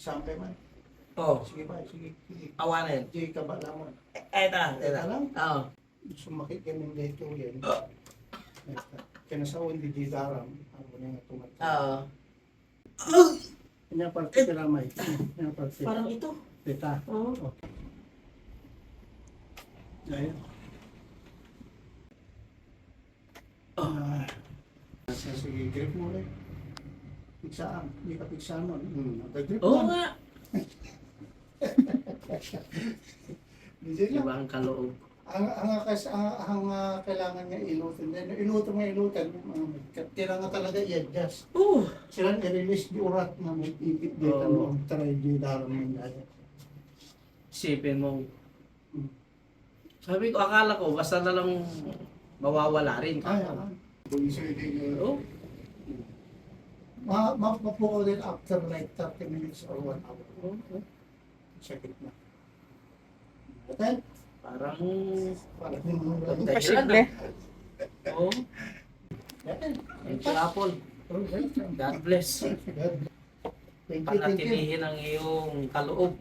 example man. Oh, Sige ba, sige. awanin. Jay ka ba lamon? Eta, Teka lang. Oo. Sumakit kami dito yan. Kinasawan di Jay Daram. Ako na nga tumatay. Oo. Kanya parte ka ramay. Kanya parte. Parang ito. Teta. Oo. Okay. Ayan. Sige, grip mo ulit. Piksaan. Hindi ka piksaan nun. Nag-grip Oo lang. nga. Hindi lang. Iba ang kaloob. Ang kailangan niya ilutin. Ilutin mo ilutin. Tira nga talaga i-adjust. Oo. Sila i-release di urat na may ipit dito. Oo. Try di daram ng gaya. Isipin mo. Hmm. Sabi ko, akala ko, basta na lang mawawala rin. Kaya ka. Oo. Mapuko din after like 30 minutes or 1 hour. Oo. Sakit na. Okay? Parang... Parang Posible. Oo. Yan. Thank you, Apple. God bless. Thank you, thank you. Panatilihin ang iyong kaloob.